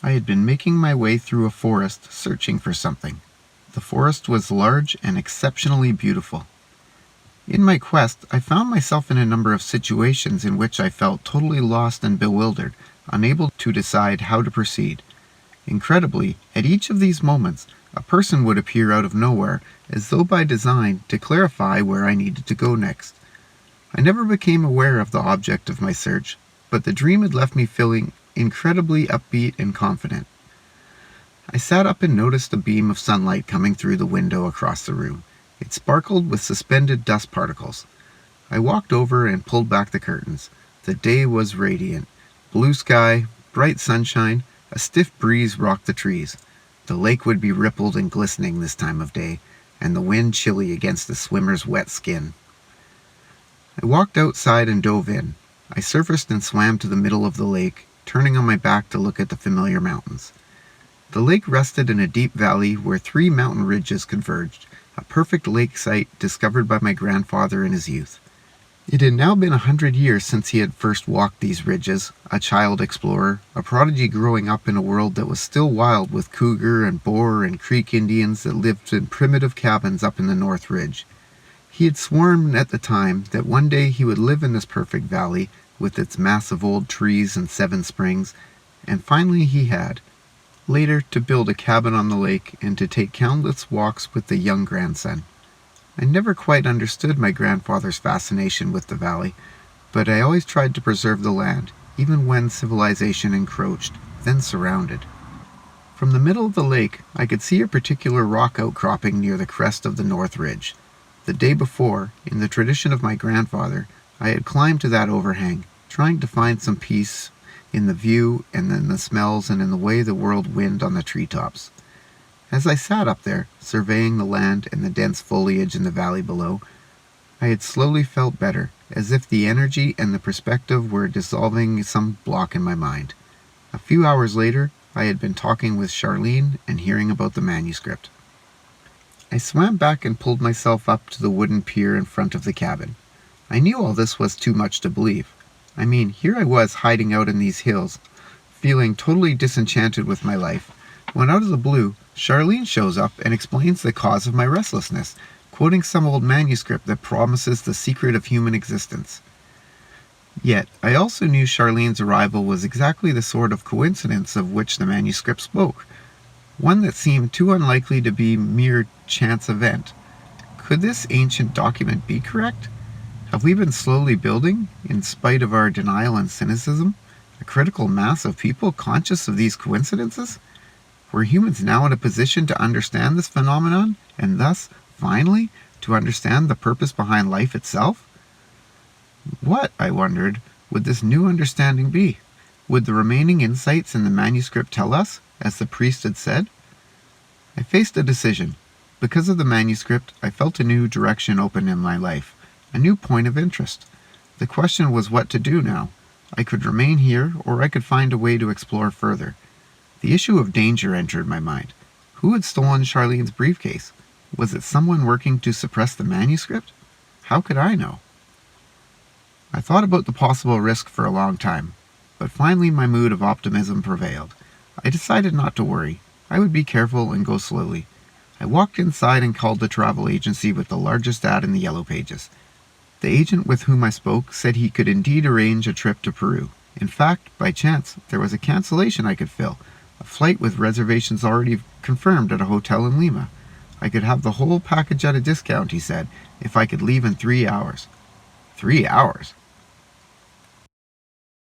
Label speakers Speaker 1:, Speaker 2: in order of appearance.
Speaker 1: I had been making my way through a forest searching for something. The forest was large and exceptionally beautiful. In my quest, I found myself in a number of situations in which I felt totally lost and bewildered, unable to decide how to proceed. Incredibly, at each of these moments, a person would appear out of nowhere, as though by design, to clarify where I needed to go next. I never became aware of the object of my search, but the dream had left me feeling incredibly upbeat and confident. I sat up and noticed a beam of sunlight coming through the window across the room. It sparkled with suspended dust particles. I walked over and pulled back the curtains. The day was radiant. Blue sky, bright sunshine, a stiff breeze rocked the trees. The lake would be rippled and glistening this time of day, and the wind chilly against the swimmer's wet skin. I walked outside and dove in. I surfaced and swam to the middle of the lake, turning on my back to look at the familiar mountains. The lake rested in a deep valley where 3 mountain ridges converged, a perfect lake site discovered by my grandfather in his youth. It had now been 100 years since he had first walked these ridges, a child explorer, a prodigy growing up in a world that was still wild with cougar and boar and Creek Indians that lived in primitive cabins up in the North Ridge. He had sworn at the time that one day he would live in this perfect valley with its massive old trees and 7 springs, and finally he had. Later, to build a cabin on the lake and to take countless walks with the young grandson. I never quite understood my grandfather's fascination with the valley, but I always tried to preserve the land, even when civilization encroached, then surrounded. From the middle of the lake, I could see a particular rock outcropping near the crest of the North Ridge. The day before, in the tradition of my grandfather, I had climbed to that overhang, trying to find some peace in the view and in the smells and in the way the world wind on the treetops. As I sat up there, surveying the land and the dense foliage in the valley below, I had slowly felt better, as if the energy and the perspective were dissolving some block in my mind. A few hours later, I had been talking with Charlene and hearing about the manuscript. I swam back and pulled myself up to the wooden pier in front of the cabin. I knew all this was too much to believe. I mean, here I was hiding out in these hills, feeling totally disenchanted with my life, when out of the blue, Charlene shows up and explains the cause of my restlessness, quoting some old manuscript that promises the secret of human existence. Yet, I also knew Charlene's arrival was exactly the sort of coincidence of which the manuscript spoke, one that seemed too unlikely to be mere chance event. Could this ancient document be correct? Have we been slowly building, in spite of our denial and cynicism, a critical mass of people conscious of these coincidences? Were humans now in a position to understand this phenomenon, and thus, finally, to understand the purpose behind life itself? What, I wondered, would this new understanding be? Would the remaining insights in the manuscript tell us, as the priest had said? I faced a decision. Because of the manuscript, I felt a new direction open in my life. A new point of interest. The question was what to do now. I could remain here, or I could find a way to explore further. The issue of danger entered my mind. Who had stolen Charlene's briefcase? Was it someone working to suppress the manuscript? How could I know? I thought about the possible risk for a long time, but finally my mood of optimism prevailed. I decided not to worry. I would be careful and go slowly. I walked inside and called the travel agency with the largest ad in the Yellow Pages. The agent with whom I spoke said he could indeed arrange a trip to Peru. In fact, by chance, there was a cancellation I could fill, a flight with reservations already confirmed at a hotel in Lima. I could have the whole package at a discount, he said, if I could leave in 3 hours. 3 hours?